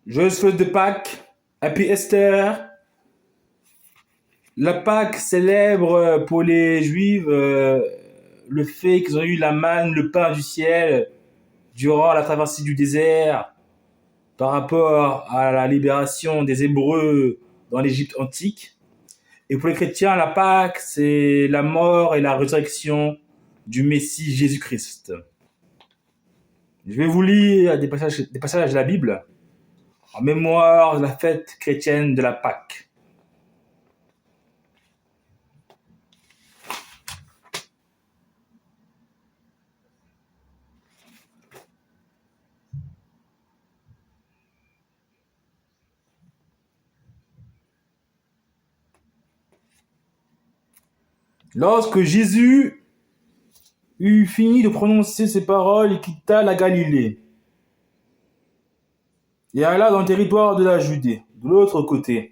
Joyeuse fête de Pâques, Happy Esther. La Pâques célèbre pour les Juifs le fait qu'ils ont eu la manne, le pain du ciel durant la traversée du désert par rapport à la libération des Hébreux dans l'Égypte antique. Et pour les chrétiens, la Pâques, c'est la mort et la résurrection du Messie Jésus-Christ. Je vais vous lire des passages de la Bible en mémoire de la fête chrétienne de la Pâques. Lorsque Jésus eut fini de prononcer ces paroles, il quitta la Galilée et alla dans le territoire de la Judée, de l'autre côté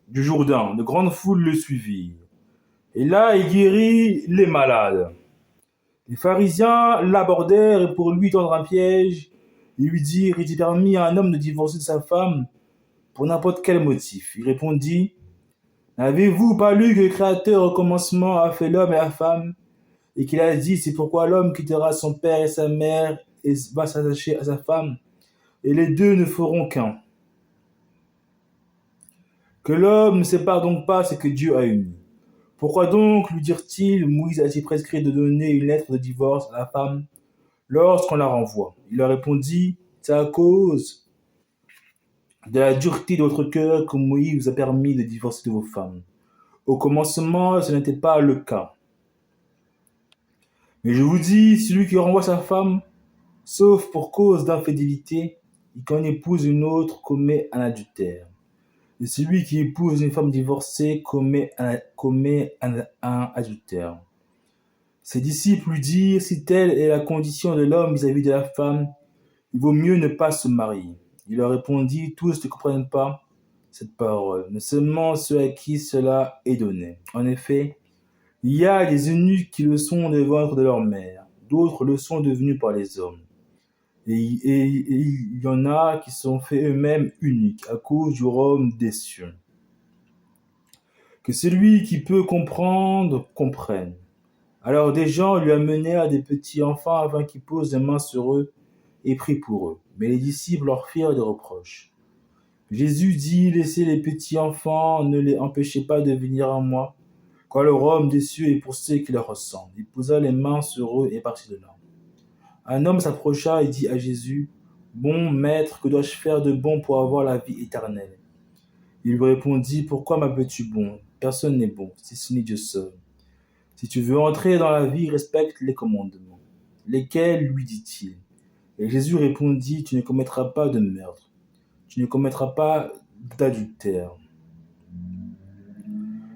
du Jourdain. De grandes foules le suivirent. Et là, il guérit les malades. Les pharisiens l'abordèrent et pour lui tendre un piège, ils lui dirent: il est permis à un homme de divorcer de sa femme pour n'importe quel motif. Il répondit: n'avez-vous pas lu que le Créateur au commencement a fait l'homme et la femme, et qu'il a dit: c'est pourquoi l'homme quittera son père et sa mère et va s'attacher à sa femme, et les deux ne feront qu'un. Que l'homme ne sépare donc pas ce que Dieu a uni. Pourquoi donc, lui dirent-ils, Moïse a-t-il prescrit de donner une lettre de divorce à la femme lorsqu'on la renvoie? Il leur répondit: c'est à cause de la dureté de votre cœur que Moïse vous a permis de divorcer de vos femmes. Au commencement, ce n'était pas le cas. Mais je vous dis, celui qui renvoie sa femme, sauf pour cause d'infidélité, et qu'en épouse une autre, commet un adultère. Et celui qui épouse une femme divorcée commet un adultère. Ses disciples lui dirent: si telle est la condition de l'homme vis-à-vis de la femme, il vaut mieux ne pas se marier. Il leur répondit: tous ne comprennent pas cette parole, mais seulement ceux à qui cela est donné. En effet, il y a des eunuques qui le sont des ventres de leur mère, d'autres le sont devenus par les hommes. Et il y en a qui sont faits eux-mêmes uniques à cause du royaume des cieux. Que celui qui peut comprendre, comprenne. Alors des gens lui amenèrent des petits enfants afin qu'il pose les mains sur eux et prie pour eux. Mais les disciples leur firent des reproches. Jésus dit: laissez les petits enfants, ne les empêchez pas de venir à moi, car le royaume des cieux est pour ceux qui leur ressemblent. Il posa les mains sur eux et partit de là. Un homme s'approcha et dit à Jésus: bon maître, que dois-je faire de bon pour avoir la vie éternelle? Il lui répondit: pourquoi m'appelles-tu bon? Personne n'est bon, si ce n'est Dieu seul. Si tu veux entrer dans la vie, respecte les commandements. Lesquels, lui dit-il? Et Jésus répondit: tu ne commettras pas de meurtre, tu ne commettras pas d'adultère,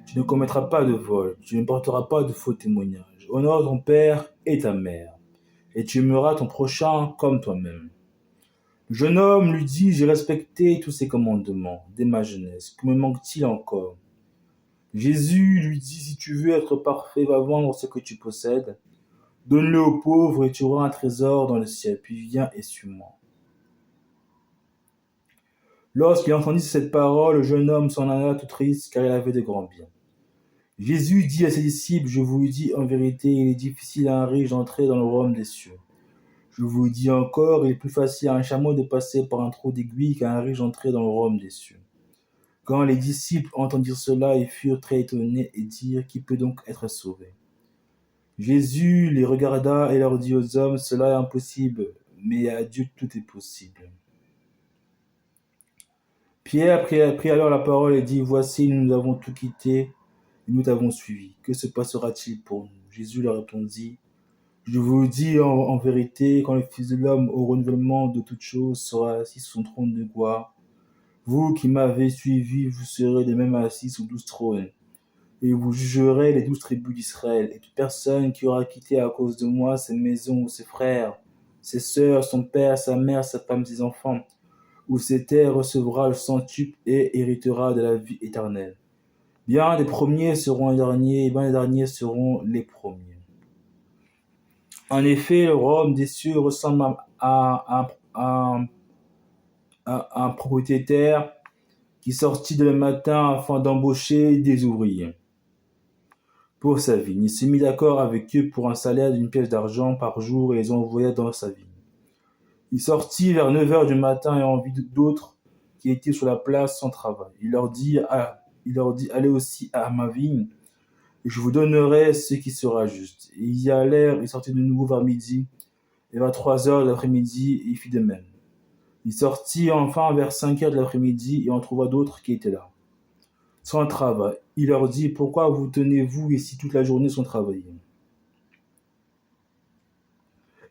tu ne commettras pas de vol, tu ne porteras pas de faux témoignages. Honore ton père et ta mère, et tu aimeras ton prochain comme toi-même. Le jeune homme lui dit: j'ai respecté tous ces commandements dès ma jeunesse. Que me manque-t-il encore? Jésus lui dit: si tu veux être parfait, va vendre ce que tu possèdes, donne-le aux pauvres et tu auras un trésor dans le ciel. Puis viens et suis-moi. Lorsqu'il entendit cette parole, le jeune homme s'en alla tout triste, car il avait de grands biens. Jésus dit à ses disciples: je vous le dis en vérité, il est difficile à un riche d'entrer dans le royaume des cieux. Je vous le dis encore, il est plus facile à un chameau de passer par un trou d'aiguille qu'à un riche d'entrer dans le royaume des cieux. Quand les disciples entendirent cela, ils furent très étonnés et dirent: qui peut donc être sauvé? Jésus les regarda et leur dit: aux hommes, cela est impossible, mais à Dieu tout est possible. Pierre prit alors la parole et dit: voici, nous avons tout quitté et nous t'avons suivi. Que se passera-t-il pour nous? Jésus leur répondit: je vous le dis en vérité, quand le Fils de l'homme, au renouvellement de toutes choses, sera assis sur son trône de gloire, vous qui m'avez suivi, vous serez de même assis sur 12 trônes, et vous jugerez les 12 tribus d'Israël. Et toute personne qui aura quitté à cause de moi sa maison ou ses frères, ses sœurs, son père, sa mère, sa femme, ses enfants, ou ses terres, recevra le centuple et héritera de la vie éternelle. Bien des premiers seront les derniers, et bien les derniers seront les premiers. En effet, le royaume des cieux ressemble à à un propriétaire qui sortit le matin afin d'embaucher des ouvriers pour sa vigne. Il se mit d'accord avec eux pour un salaire d'une pièce d'argent par jour et les envoya dans sa vigne. Il sortit vers 9 heures du matin et en vit d'autres qui étaient sur la place sans travail. Il leur dit, allez aussi à ma vigne, et je vous donnerai ce qui sera juste. Et ils y allèrent, ils sortirent de nouveau vers midi, et vers 3 heures de l'après-midi, il fit de même. Il sortit enfin vers 5 heures de l'après-midi, et en trouva d'autres qui étaient là, sans travail. Il leur dit, pourquoi vous tenez-vous ici toute la journée sans travailler?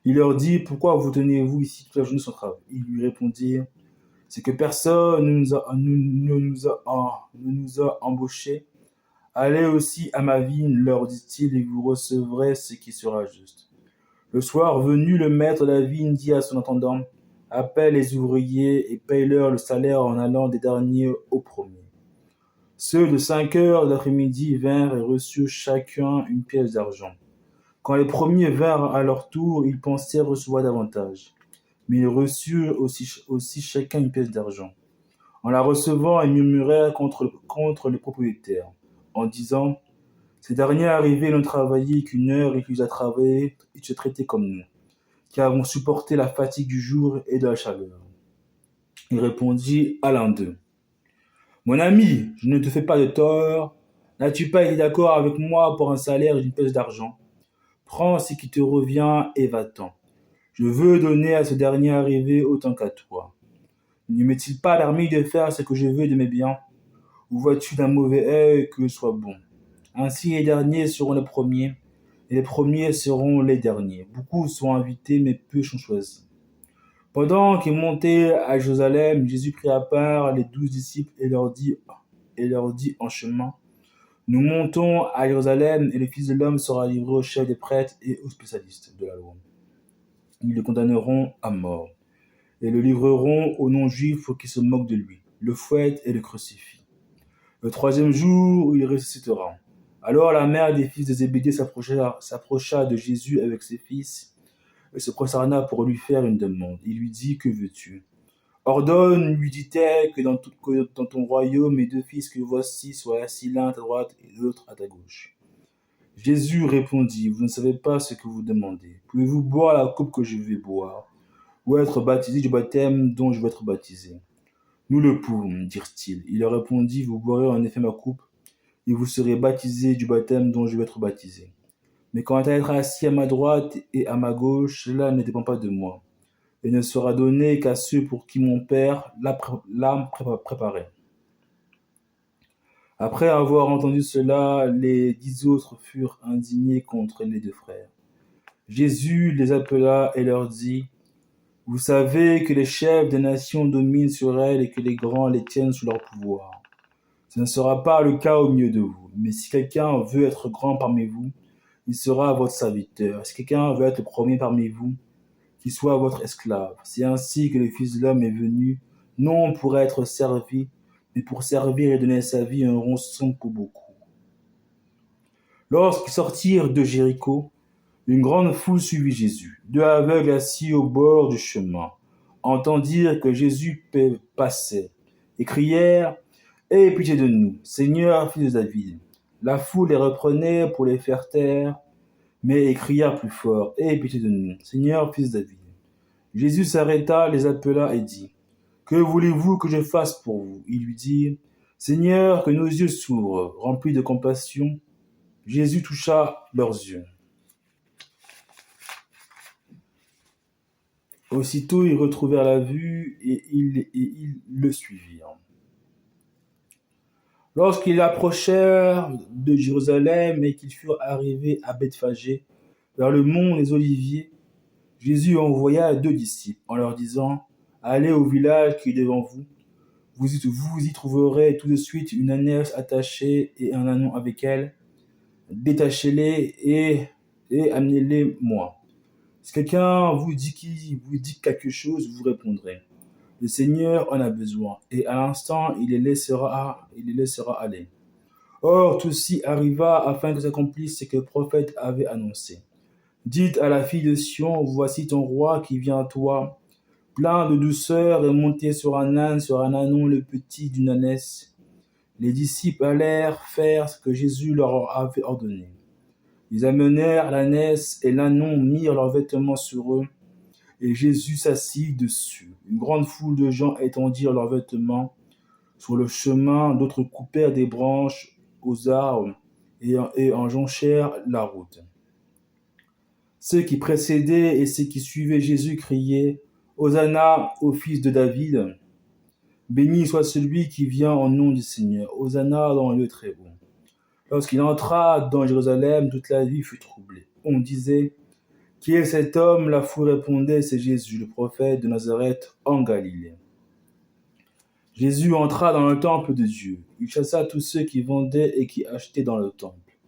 Il leur dit, pourquoi vous tenez-vous ici toute la journée sans travail? Ils lui répondirent, c'est que personne ne nous a embauchés. Allez aussi à ma vigne, leur dit-il, et vous recevrez ce qui sera juste. Le soir venu, le maître de la vigne dit à son intendant, appelle les ouvriers et paye-leur le salaire en allant des derniers aux premiers. Ceux de 5 heures de l'après-midi vinrent et reçurent chacun une pièce d'argent. Quand les premiers vinrent à leur tour, ils pensèrent recevoir davantage. Mais ils reçurent aussi chacun une pièce d'argent. En la recevant, ils murmurèrent contre les propriétaires, en disant, ces derniers arrivés n'ont travaillé qu'une heure et qu'ils ont travaillé et se traitaient comme nous, qui avons supporté la fatigue du jour et de la chaleur. Il répondit à l'un d'eux, mon ami, je ne te fais pas de tort. N'as-tu pas été d'accord avec moi pour un salaire d'une pièce d'argent? Prends ce qui te revient et va-t'en. Je veux donner à ce dernier arrivé autant qu'à toi. Ne m'est-il pas permis de faire ce que je veux de mes biens? Ou vois-tu d'un mauvais œil que je sois bon? Ainsi les derniers seront les premiers, et les premiers seront les derniers. Beaucoup sont invités, mais peu sont choisis. Pendant qu'il montait à Jérusalem, Jésus prit à part les 12 disciples et leur dit en chemin, nous montons à Jérusalem et le Fils de l'homme sera livré aux chefs des prêtres et aux spécialistes de la loi. Ils le condamneront à mort et le livreront aux non-juifs qui se moquent de lui, le fouettent et le crucifient. Le troisième jour, il ressuscitera. Alors la mère des fils de Zébédée s'approcha de Jésus avec ses fils et se prosterna pour lui faire une demande. Il lui dit, que veux-tu? Ordonne, lui dit-elle, que dans ton royaume, mes 2 fils que voici soient assis l'un à ta droite et l'autre à ta gauche. Jésus répondit, vous ne savez pas ce que vous demandez. Pouvez-vous boire la coupe que je vais boire, ou être baptisé du baptême dont je vais être baptisé? Nous le pouvons, dirent-ils. Il leur répondit, vous boirez en effet ma coupe, et vous serez baptisés du baptême dont je vais être baptisé. Mais quant à être assis à ma droite et à ma gauche, cela ne dépend pas de moi, et ne sera donné qu'à ceux pour qui mon Père l'a préparé. Après avoir entendu cela, les 10 autres furent indignés contre les 2 frères. Jésus les appela et leur dit, vous savez que les chefs des nations dominent sur elles et que les grands les tiennent sous leur pouvoir. Ce ne sera pas le cas au milieu de vous, mais si quelqu'un veut être grand parmi vous, il sera votre serviteur. Si quelqu'un veut être le premier parmi vous, qu'il soit votre esclave. C'est ainsi que le Fils de l'homme est venu, non pour être servi, mais pour servir et donner sa vie un rançon pour beaucoup. Lorsqu'ils sortirent de Jéricho, une grande foule suivit Jésus. 2 aveugles assis au bord du chemin entendirent que Jésus passait et crièrent, aie pitié de nous, Seigneur, fils de David. La foule les reprenait pour les faire taire, mais ils crièrent plus fort, aie pitié de nous, Seigneur, fils de David. Jésus s'arrêta, les appela et dit, que voulez-vous que je fasse pour vous? Ils lui dirent, Seigneur, que nos yeux s'ouvrent. Remplis de compassion, Jésus toucha leurs yeux. Aussitôt, ils retrouvèrent la vue et ils le suivirent. Lorsqu'ils approchèrent de Jérusalem et qu'ils furent arrivés à Bethphagée, vers le mont des Oliviers, Jésus envoya 2 disciples en leur disant, allez au village qui est devant vous. Vous y trouverez tout de suite une ânesse attachée et un ânon avec elle. Détachez-les et amenez-les moi. Si quelqu'un vous dit quelque chose, vous répondrez, le Seigneur en a besoin, et à l'instant, il les laissera aller. Or, tout ceci arriva afin que s'accomplisse ce que le prophète avait annoncé. Dites à la fille de Sion, voici ton roi qui vient à toi, plein de douceur, et monté sur un âne, sur un ânon, le petit d'une ânesse. Les disciples allèrent faire ce que Jésus leur avait ordonné. Ils amenèrent l'ânesse et l'ânon, mirent leurs vêtements sur eux, et Jésus s'assit dessus. Une grande foule de gens étendirent leurs vêtements sur le chemin, d'autres coupèrent des branches aux arbres et en jonchèrent la route. Ceux qui précédaient et ceux qui suivaient Jésus criaient « Hosanna au fils de David !» Béni soit celui qui vient en nom du Seigneur. Hosanna dans le lieu très haut. Lorsqu'il entra dans Jérusalem, toute la ville fut troublée. On disait « Qui est cet homme ?» La foule répondait « C'est Jésus, le prophète de Nazareth en Galilée. » Jésus entra dans le temple de Dieu. Il chassa tous ceux qui vendaient et qui achetaient dans le temple.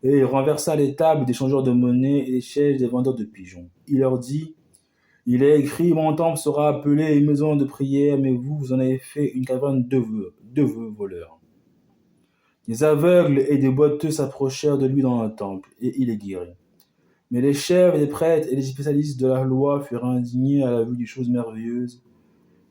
Et il renversa les tables des changeurs de monnaie et les chaises des vendeurs de pigeons. Il leur dit « Il est écrit, mon temple sera appelé une maison de prière, mais vous en avez fait une caverne de voleurs. » Des aveugles et des boiteux s'approchèrent de lui dans le temple, et il les guérit. Mais les chefs, les prêtres et les spécialistes de la loi furent indignés à la vue des choses merveilleuses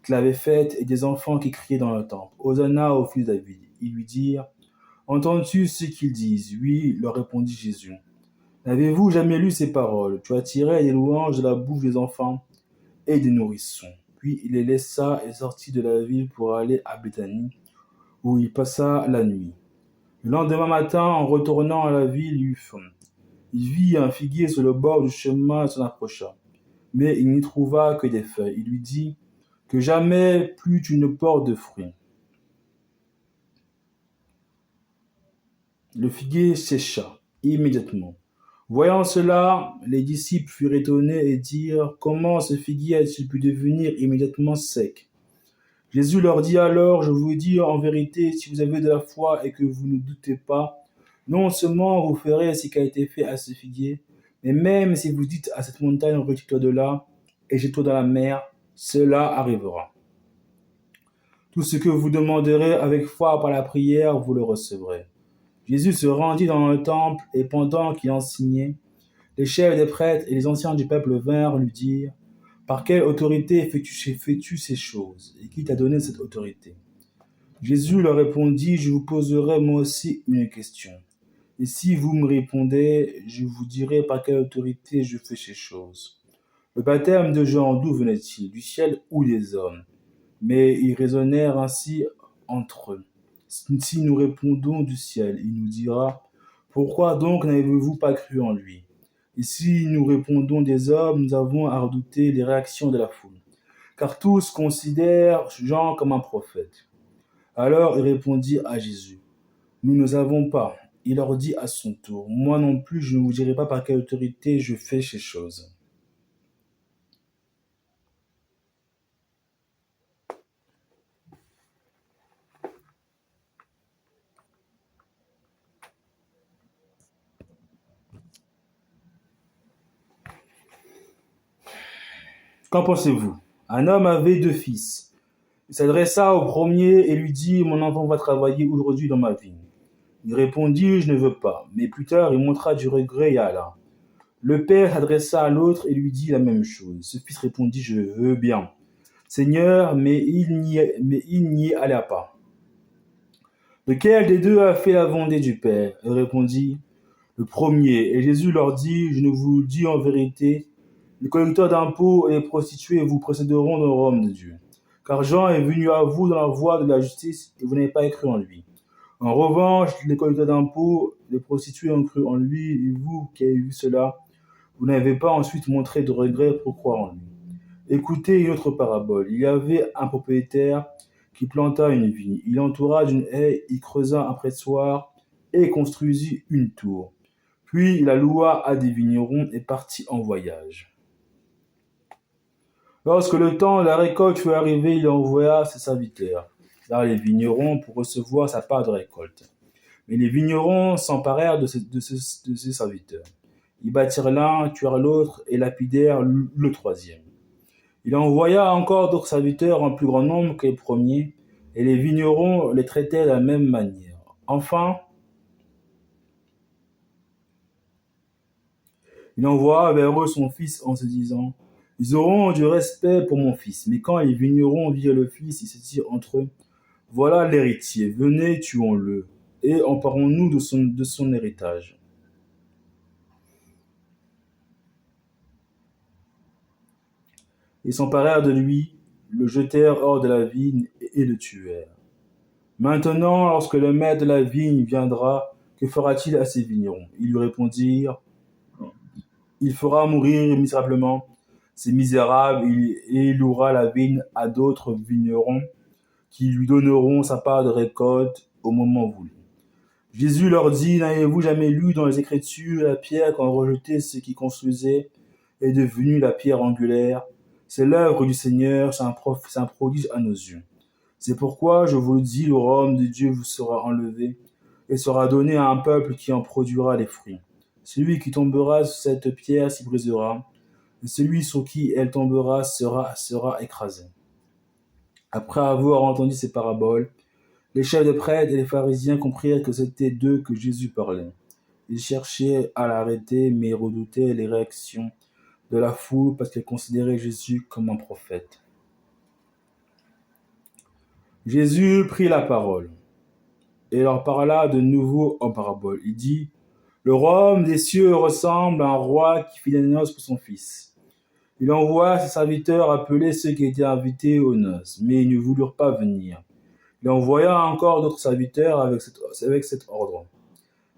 qu'il avait faites et des enfants qui criaient dans le temple. « Hosanna au fils de David !» Ils lui dirent « Entends-tu ce qu'ils disent ?» « Oui, leur répondit Jésus. « N'avez-vous jamais lu ces paroles ? Tu as tiré des louanges de la bouche des enfants et des nourrissons. » Puis il les laissa et sortit de la ville pour aller à Béthanie, où il passa la nuit. Le lendemain matin, en retournant à la ville, il vit un figuier sur le bord du chemin et s'en approcha. Mais il n'y trouva que des feuilles. Il lui dit « Que jamais plus tu ne portes de fruits. » Le figuier sécha immédiatement. Voyant cela, les disciples furent étonnés et dirent « Comment ce figuier a-t-il pu devenir immédiatement sec ?» Jésus leur dit alors « Je vous dis en vérité, si vous avez de la foi et que vous ne doutez pas, non seulement vous ferez ce qui a été fait à ce figuier, mais même si vous dites à cette montagne, retire-toi de là et jette-toi dans la mer, cela arrivera. Tout ce que vous demanderez avec foi par la prière, vous le recevrez. » Jésus se rendit dans le temple et pendant qu'il enseignait, les chefs des prêtres et les anciens du peuple vinrent lui dire « Par quelle autorité fais-tu ces choses et qui t'a donné cette autorité ?» Jésus leur répondit « Je vous poserai moi aussi une question. Et si vous me répondez, je vous dirai par quelle autorité je fais ces choses. Le baptême de Jean, d'où venait-il, du ciel ou des hommes ?» Mais ils raisonnèrent ainsi entre eux. Si nous répondons du ciel, il nous dira « Pourquoi donc n'avez-vous pas cru en lui ?» Et si nous répondons des hommes, nous avons à redouter les réactions de la foule, car tous considèrent Jean comme un prophète. Alors il répondit à Jésus « Nous ne savons pas. » Il leur dit à son tour « Moi non plus, je ne vous dirai pas par quelle autorité je fais ces choses. » Qu'en pensez-vous ? Un homme avait 2 fils. Il s'adressa au premier et lui dit « Mon enfant va travailler aujourd'hui dans ma vigne. » Il répondit « Je ne veux pas. » Mais plus tard, il montra du regret et alla. Le père s'adressa à l'autre et lui dit la même chose. Ce fils répondit « Je veux bien, Seigneur, mais il n'y alla pas. » Lequel des deux a fait la volonté du Père ? Il répondit « Le premier. » Et Jésus leur dit « Je ne vous le dis en vérité, les collecteurs d'impôts et les prostituées vous précéderont dans le royaume de Dieu. Car Jean est venu à vous dans la voie de la justice et vous n'avez pas cru en lui. En revanche, les collecteurs d'impôts, les prostituées ont cru en lui et vous qui avez vu cela, vous n'avez pas ensuite montré de regret pour croire en lui. Écoutez une autre parabole. Il y avait un propriétaire qui planta une vigne. Il l'entoura d'une haie, il creusa un pressoir et construisit une tour. Puis il la loua à des vignerons et partit en voyage. Lorsque le temps de la récolte fut arrivé, il envoya ses serviteurs vers les vignerons pour recevoir sa part de récolte. Mais les vignerons s'emparèrent de ses serviteurs. Ils battirent l'un, tuèrent l'autre et lapidèrent le troisième. Il envoya encore d'autres serviteurs en plus grand nombre que les premiers, et les vignerons les traitaient de la même manière. Enfin, il envoya vers eux son fils en se disant « Ils auront du respect pour mon fils. Mais quand les vignerons virent le fils, ils se dirent entre eux, voilà l'héritier, venez, tuons-le, et emparons-nous de son héritage. Ils s'emparèrent de lui, le jetèrent hors de la vigne et le tuèrent. Maintenant, lorsque le maître de la vigne viendra, que fera-t-il à ces vignerons? Ils lui répondirent, il fera mourir misérablement ces misérables et il louera la vigne à d'autres vignerons qui lui donneront sa part de récolte au moment voulu. Jésus leur dit, n'avez-vous jamais lu dans les Écritures la pierre qu'ont rejeté ceux qui construisaient est devenue la pierre angulaire? C'est l'œuvre du Seigneur, c'est un prodige à nos yeux. C'est pourquoi je vous le dis, le royaume de Dieu vous sera enlevé et sera donné à un peuple qui en produira les fruits. Celui qui tombera sur cette pierre s'y brisera, et celui sur qui elle tombera sera écrasé. Après avoir entendu ces paraboles, les chefs de prêtres et les pharisiens comprirent que c'était d'eux que Jésus parlait. Ils cherchaient à l'arrêter, mais redoutaient les réactions de la foule parce qu'elle considérait Jésus comme un prophète. Jésus prit la parole et leur parla de nouveau en parabole. Il dit, le royaume des cieux ressemble à un roi qui fit des noces pour son fils. Il envoie ses serviteurs appeler ceux qui étaient invités aux noces, mais ils ne voulurent pas venir. Il envoya encore d'autres serviteurs avec cet ordre.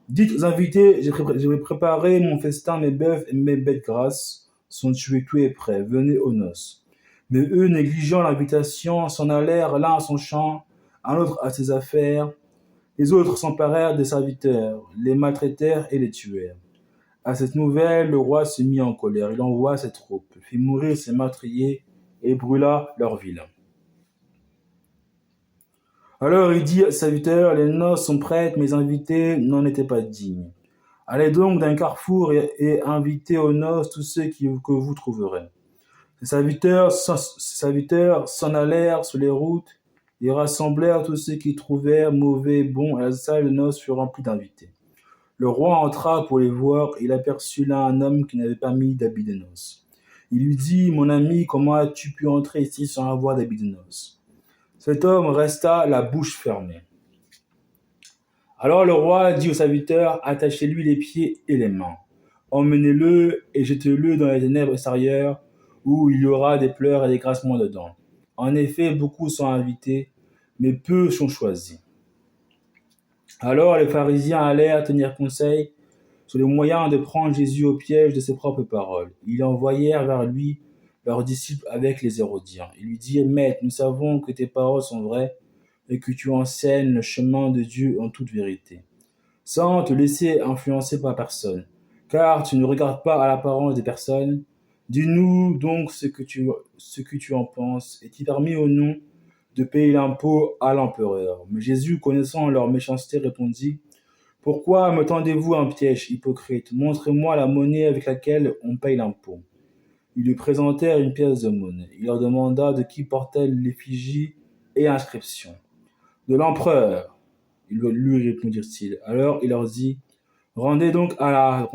Dites aux invités, j'ai préparé mon festin, mes bœufs et mes bêtes grasses sont tués, tout est prêt, venez aux noces. Mais eux, négligeant l'invitation, s'en allèrent l'un à son champ, un autre à ses affaires. Les autres s'emparèrent des serviteurs, les maltraitèrent et les tuèrent. À cette nouvelle, le roi se mit en colère. Il envoya ses troupes, fit mourir ses meurtriers et brûla leur ville. Alors il dit à ses serviteurs, les noces sont prêtes, mes invités n'en étaient pas dignes. Allez donc d'un carrefour et invitez aux noces tous ceux que vous trouverez. Ses serviteurs s'en allèrent sur les routes et rassemblèrent tous ceux qui trouvèrent mauvais et bons, et la salle de noces fut remplie d'invités. Le roi entra pour les voir, et il aperçut là un homme qui n'avait pas mis d'habit de noces. Il lui dit, mon ami, comment as-tu pu entrer ici sans avoir d'habit de noces? Cet homme resta la bouche fermée. Alors le roi dit aux serviteurs, attachez-lui les pieds et les mains. Emmenez-le et jetez-le dans les ténèbres extérieures, où il y aura des pleurs et des grincements de dents. En effet, beaucoup sont invités, mais peu sont choisis. Alors les pharisiens allèrent tenir conseil sur les moyens de prendre Jésus au piège de ses propres paroles. Ils envoyèrent vers lui leurs disciples avec les Hérodiens. Ils lui dirent, Maître, nous savons que tes paroles sont vraies et que tu enseignes le chemin de Dieu en toute vérité, sans te laisser influencer par personne, car tu ne regardes pas à l'apparence des personnes. Dis-nous donc ce que tu en penses. Est-il permis au nom de payer l'impôt à l'empereur? Mais Jésus, connaissant leur méchanceté, répondit, pourquoi me tendez-vous un piège, hypocrite? Montrez-moi la monnaie avec laquelle on paye l'impôt. Ils lui présentèrent une pièce de monnaie. Il leur demanda de qui portait l'effigie et l'inscription. De l'empereur, lui répondirent-ils. Alors il leur dit, rendez donc à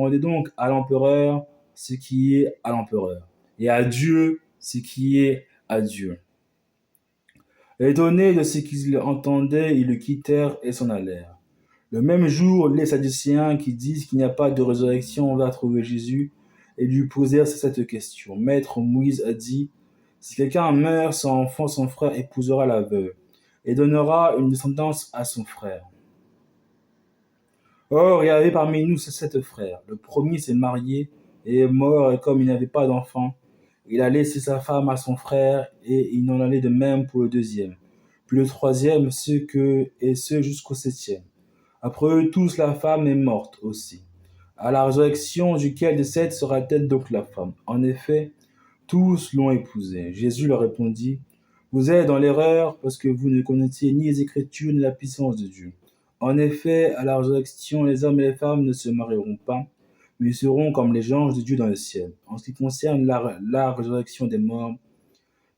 l'empereur ce qui est à l'empereur, et à Dieu ce qui est à Dieu. Étonnés de ce qu'ils entendaient, ils le quittèrent et s'en allèrent. Le même jour, les Sadducéens qui disent qu'il n'y a pas de résurrection vinrent trouver Jésus et lui posèrent cette question. Maître, Moïse a dit, si quelqu'un meurt sans enfant, son frère épousera la veuve et donnera une descendance à son frère. Or, il y avait parmi nous 7 frères. Le premier s'est marié et est mort, et comme il n'avait pas d'enfant, il a laissé sa femme à son frère, et il en allait de même pour le deuxième, puis le troisième, ce jusqu'au 7e. Après eux tous, la femme est morte aussi. À la résurrection, duquel des 7 sera-t-elle donc la femme? En effet, tous l'ont épousée. Jésus leur répondit, vous êtes dans l'erreur parce que vous ne connaissiez ni les Écritures ni la puissance de Dieu. En effet, à la résurrection, les hommes et les femmes ne se marieront pas, mais ils seront comme les anges de Dieu dans le ciel. En ce qui concerne la résurrection des morts,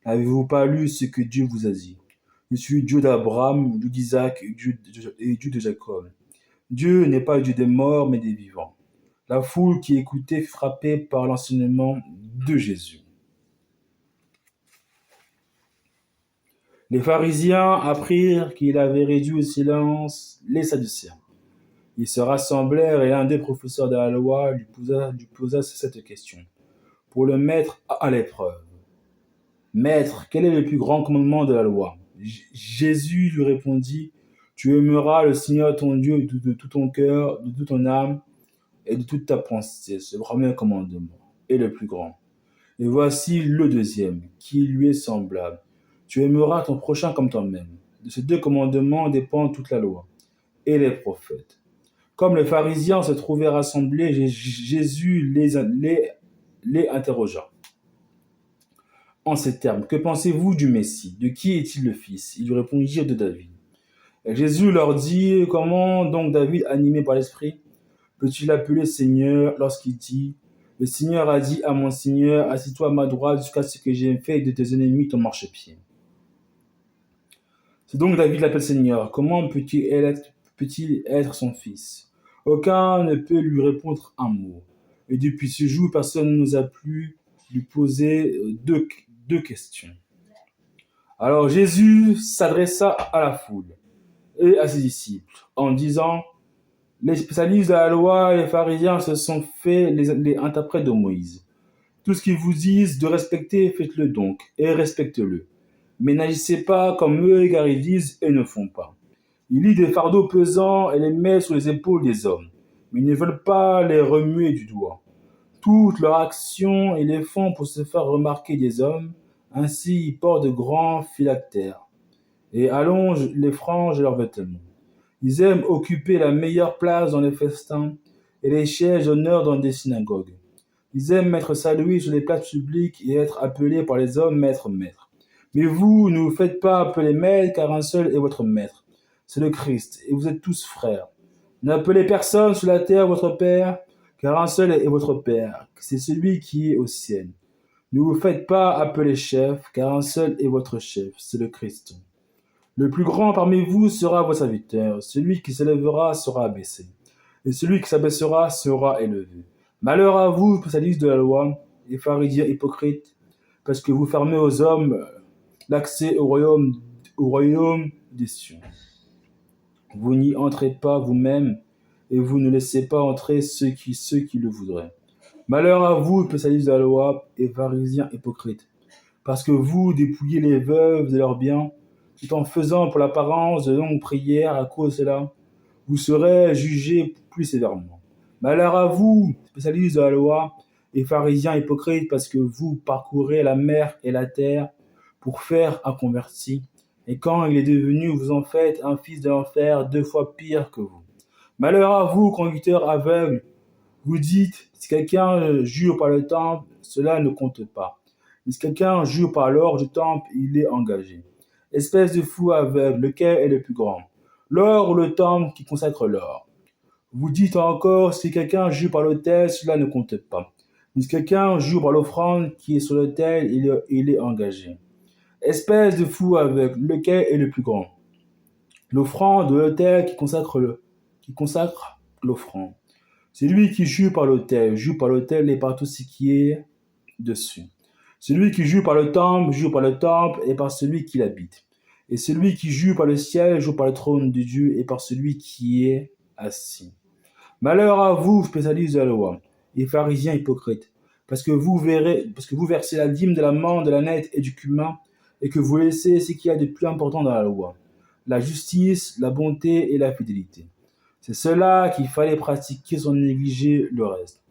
n'avez-vous pas lu ce que Dieu vous a dit? Je suis Dieu d'Abraham, Dieu d'Isaac et Dieu de Jacob. Dieu n'est pas Dieu des morts, mais des vivants. La foule qui écoutait fut frappée par l'enseignement de Jésus. Les pharisiens apprirent qu'il avait réduit au silence les Sadducéens. Ils se rassemblèrent et l'un des professeurs de la loi lui posa cette question, pour le mettre à l'épreuve. Maître, quel est le plus grand commandement de la loi? Jésus lui répondit, tu aimeras le Seigneur ton Dieu de tout ton cœur, de toute ton âme et de toute ta pensée. Ce premier commandement est le plus grand. Et voici le deuxième, qui lui est semblable. Tu aimeras ton prochain comme toi-même. De ces deux commandements dépend toute la loi et les prophètes. Comme les pharisiens se trouvaient rassemblés, Jésus les interrogea en ces termes. Que pensez-vous du Messie? De qui est-il le fils? Ils lui répondirent de David. Et Jésus leur dit, comment donc David, animé par l'Esprit, peut-il l'appeler Seigneur lorsqu'il dit, le Seigneur a dit à mon Seigneur, assis-toi à ma droite jusqu'à ce que j'ai fait de tes ennemis ton marchepied. C'est donc David l'appelle Seigneur. Comment peut-il être son fils? Aucun ne peut lui répondre un mot. Et depuis ce jour, personne n'osa plus lui poser deux questions. Alors Jésus s'adressa à la foule et à ses disciples en disant, les spécialistes de la loi et les pharisiens se sont fait les interprètes de Moïse. Tout ce qu'ils vous disent de respecter, faites-le donc et respectez-le. Mais n'agissez pas comme eux car ils disent et ne font pas. Ils lient des fardeaux pesants et les mettent sur les épaules des hommes, mais ils ne veulent pas les remuer du doigt. Toutes leurs actions, ils les font pour se faire remarquer des hommes. Ainsi, ils portent de grands phylactères et allongent les franges de leurs vêtements. Ils aiment occuper la meilleure place dans les festins et les sièges d'honneur dans des synagogues. Ils aiment être salués sur les places publiques et être appelés par les hommes maître, maître. Mais vous, ne vous faites pas appeler maître, car un seul est votre maître, c'est le Christ, et vous êtes tous frères. N'appelez personne sur la terre votre Père, car un seul est votre Père, c'est celui qui est au ciel. Ne vous faites pas appeler chef, car un seul est votre chef, c'est le Christ. Le plus grand parmi vous sera votre serviteur, celui qui s'élèvera sera abaissé, et celui qui s'abaissera sera élevé. Malheur à vous, spécialistes de la loi, et pharisiens hypocrites, parce que vous fermez aux hommes l'accès au royaume des cieux. Vous n'y entrez pas vous-même, et vous ne laissez pas entrer ceux qui le voudraient. Malheur à vous, spécialistes de la loi, et pharisiens hypocrites, parce que vous dépouillez les veuves de leurs biens, tout en faisant pour l'apparence de longues prières. À cause de cela, vous serez jugés plus sévèrement. Malheur à vous, spécialistes de la loi et pharisiens hypocrites, parce que vous parcourez la mer et la terre pour faire un converti, et quand il est devenu, vous en faites un fils de l'enfer 2 fois pire que vous. Malheur à vous, conducteurs aveugles, vous dites, si quelqu'un jure par le temple, cela ne compte pas. Mais si quelqu'un jure par l'or du temple, il est engagé. Espèce de fou aveugle, lequel est le plus grand? L'or ou le temple qui consacre l'or? Vous dites encore, si quelqu'un jure par l'autel, cela ne compte pas. Mais si quelqu'un jure par l'offrande qui est sur l'autel, il est engagé. Espèce de fou aveugle, lequel est le plus grand? L'offrande ou l'autel qui consacre l'offrande. Celui qui joue par l'autel et par tout ce qui est dessus. Celui qui joue par le temple et par celui qui l'habite. Et celui qui joue par le ciel joue par le trône de Dieu et par celui qui est assis. Malheur à vous, spécialistes de la loi, et pharisiens hypocrites, parce que vous versez la dîme de la menthe, de la nette et du cumin, et que vous laissez ce qu'il y a de plus important dans la loi, la justice, la bonté et la fidélité. C'est cela qu'il fallait pratiquer sans négliger le reste.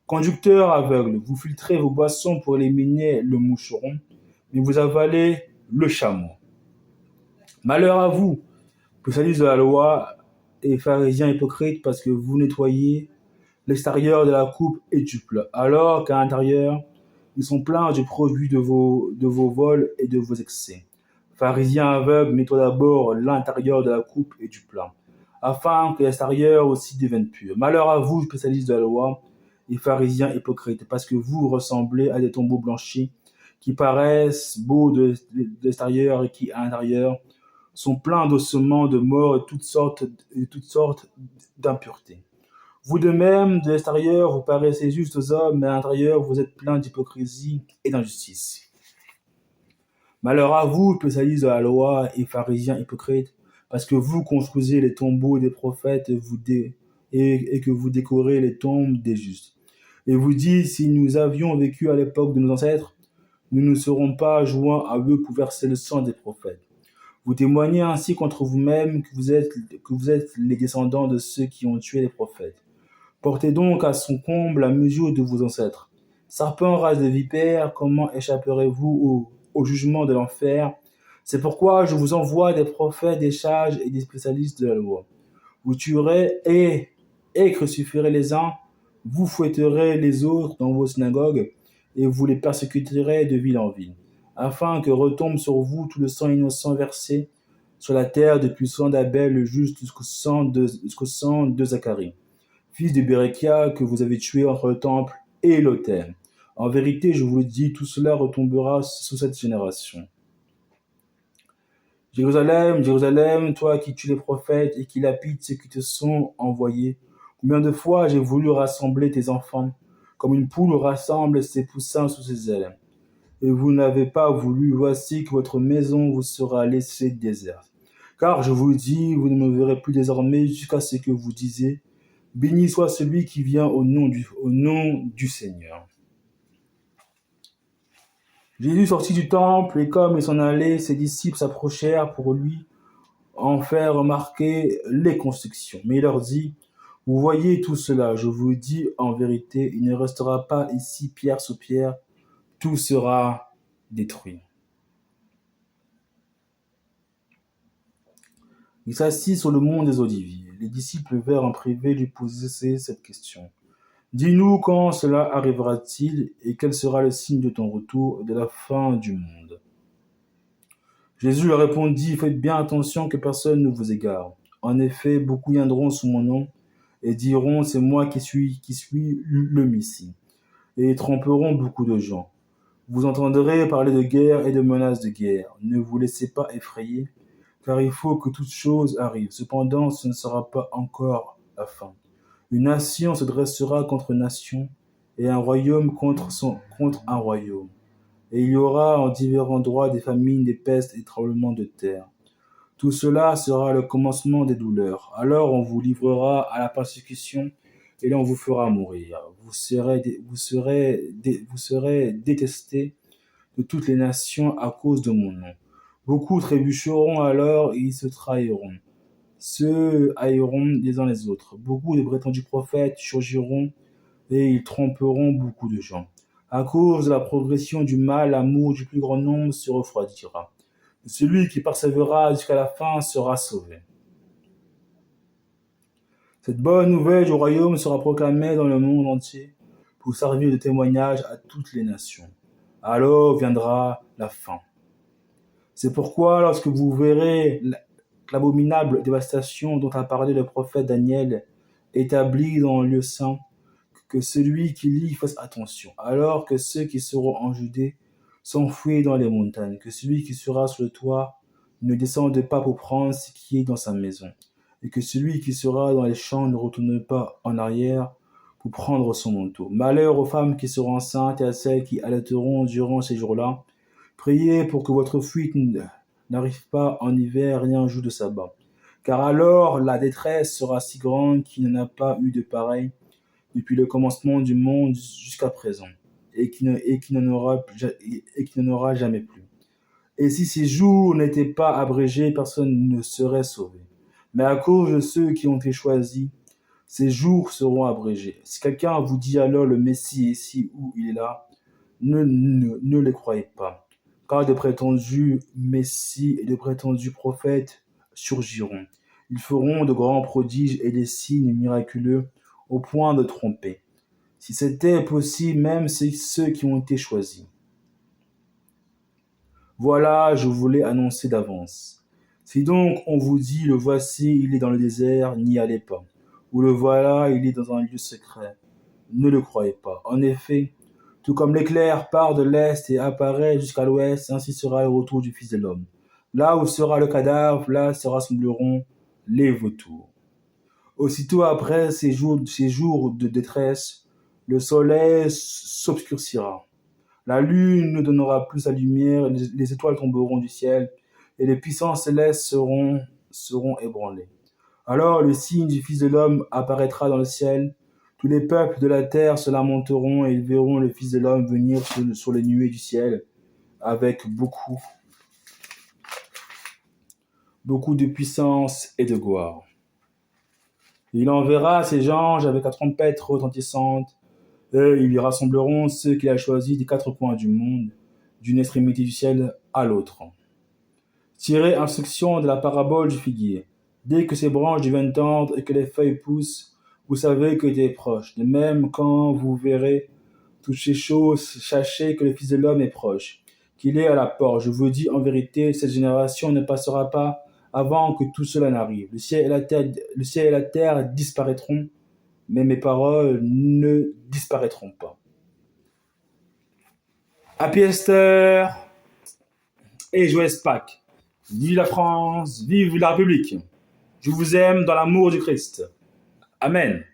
Conducteurs aveugles, vous filtrez vos boissons pour éliminer le moucheron, mais vous avalez le chameau. Malheur à vous, spécialistes de la loi et pharisiens hypocrites, parce que vous nettoyez l'extérieur de la coupe et du plat, alors qu'à l'intérieur, ils sont pleins du produit de vos vols et de vos excès. Pharisiens aveugles, nettoient d'abord l'intérieur de la coupe et du plat, afin que l'extérieur aussi devienne pur. Malheur à vous, spécialistes de la loi et pharisiens hypocrites, parce que vous ressemblez à des tombeaux blanchis qui paraissent beaux de l'extérieur et qui, à l'intérieur, sont pleins d'ossements de mort et toutes sortes d'impuretés. Vous de même, de l'extérieur, vous paraissez justes aux hommes, mais à l'intérieur, vous êtes pleins d'hypocrisie et d'injustice. Malheur à vous, spécialistes de la loi et pharisiens hypocrites, parce que vous construisez les tombeaux des prophètes et que vous décorez les tombes des justes. Et vous dites, si nous avions vécu à l'époque de nos ancêtres, nous ne serons pas joints à eux pour verser le sang des prophètes. Vous témoignez ainsi contre vous-même que vous êtes les descendants de ceux qui ont tué les prophètes. Portez donc à son comble la mesure de vos ancêtres. Serpents, race de vipères, comment échapperez-vous au jugement de l'enfer? C'est pourquoi je vous envoie des prophètes, des sages et des spécialistes de la loi. Vous tuerez et crucifierez les uns, vous fouetterez les autres dans vos synagogues, et vous les persécuterez de ville en ville, afin que retombe sur vous tout le sang innocent versé sur la terre depuis le sang d'Abel le juste jusqu'au sang de Zacharie, fils de Bérekia, que vous avez tué entre le temple et l'autel. En vérité, je vous le dis, tout cela retombera sur cette génération. Jérusalem, Jérusalem, toi qui tues les prophètes et qui lapides ceux qui te sont envoyés, combien de fois j'ai voulu rassembler tes enfants, comme une poule rassemble ses poussins sous ses ailes. Et vous n'avez pas voulu, voici que votre maison vous sera laissée déserte. Car je vous dis, vous ne me verrez plus désormais jusqu'à ce que vous disiez, béni soit celui qui vient au nom du Seigneur. Jésus sortit du temple, et comme il s'en allait, ses disciples s'approchèrent pour lui en faire remarquer les constructions. Mais il leur dit, vous voyez tout cela, je vous dis en vérité, il ne restera pas ici pierre sur pierre, tout sera détruit. Il s'assit sur le mont des Oliviers. Les disciples vinrent en privé lui poser cette question. Dis-nous quand cela arrivera-t-il et quel sera le signe de ton retour et de la fin du monde? Jésus leur répondit, faites bien attention que personne ne vous égare. En effet, beaucoup viendront sous mon nom et diront, c'est moi qui suis le Messie, et tromperont beaucoup de gens. Vous entendrez parler de guerre et de menaces de guerre. Ne vous laissez pas effrayer, car il faut que toutes choses arrivent. Cependant, ce ne sera pas encore la fin. Une nation se dressera contre nation, et un royaume contre un royaume. Et il y aura en divers endroits des famines, des pestes et des tremblements de terre. Tout cela sera le commencement des douleurs. Alors on vous livrera à la persécution, et l'on vous fera mourir. Vous serez détestés de toutes les nations à cause de mon nom. Beaucoup trébucheront alors et ils se trahiront. Se haïront les uns les autres. Beaucoup de prétendus prophètes surgiront et ils tromperont beaucoup de gens. À cause de la progression du mal, l'amour du plus grand nombre se refroidira. Celui qui persévérera jusqu'à la fin sera sauvé. Cette bonne nouvelle du royaume sera proclamée dans le monde entier pour servir de témoignage à toutes les nations. Alors viendra la fin. C'est pourquoi lorsque vous verrez l'abominable dévastation dont a parlé le prophète Daniel établie dans le lieu saint, que celui qui lit fasse attention, alors que ceux qui seront en Judée s'enfuient dans les montagnes, que celui qui sera sur le toit ne descende pas pour prendre ce qui est dans sa maison, et que celui qui sera dans les champs ne retourne pas en arrière pour prendre son manteau. Malheur aux femmes qui seront enceintes et à celles qui allaiteront durant ces jours-là. Priez pour que votre fuite n'arrive pas en hiver ni un jour de sabbat, car alors la détresse sera si grande qu'il n'y en a pas eu de pareil depuis le commencement du monde jusqu'à présent, et qui n'en aura jamais plus. Et si ces jours n'étaient pas abrégés, personne ne serait sauvé. Mais à cause de ceux qui ont été choisis, ces jours seront abrégés. Si quelqu'un vous dit alors le Messie est ici ou il est là, ne les croyez pas. Car de prétendus Messies et de prétendus prophètes surgiront. Ils feront de grands prodiges et des signes miraculeux au point de tromper, si c'était possible, même ceux qui ont été choisis. Voilà, je vous l'ai annoncé d'avance. Si donc on vous dit, le voici, il est dans le désert, n'y allez pas. Ou le voilà, il est dans un lieu secret, ne le croyez pas. En effet, tout comme l'éclair part de l'est et apparaît jusqu'à l'ouest, ainsi sera le retour du Fils de l'homme. Là où sera le cadavre, là se rassembleront les vautours. Aussitôt après ces jours de détresse, le soleil s'obscurcira, La lune ne donnera plus sa lumière, les étoiles tomberont du ciel, et les puissances célestes seront ébranlées. Alors le signe du Fils de l'homme apparaîtra dans le ciel. Tous les peuples de la terre se lamenteront et ils verront le Fils de l'homme venir sur les nuées du ciel avec beaucoup de puissance et de gloire. Il enverra ses anges avec la trompette retentissante. Eux, ils lui rassembleront ceux qu'il a choisis des quatre coins du monde, d'une extrémité du ciel à l'autre. Tirez instruction de la parabole du figuier. Dès que ses branches deviennent tendres et que les feuilles poussent, vous savez qu'il est proche. De même, quand vous verrez toutes ces choses, sachez que le Fils de l'homme est proche, qu'il est à la porte. Je vous dis en vérité, cette génération ne passera pas avant que tout cela n'arrive. Le ciel et la terre disparaîtront, mais mes paroles ne disparaîtront pas. Happy Easter et joyeuse Pâques. Vive la France, vive la République. Je vous aime dans l'amour du Christ. Amen.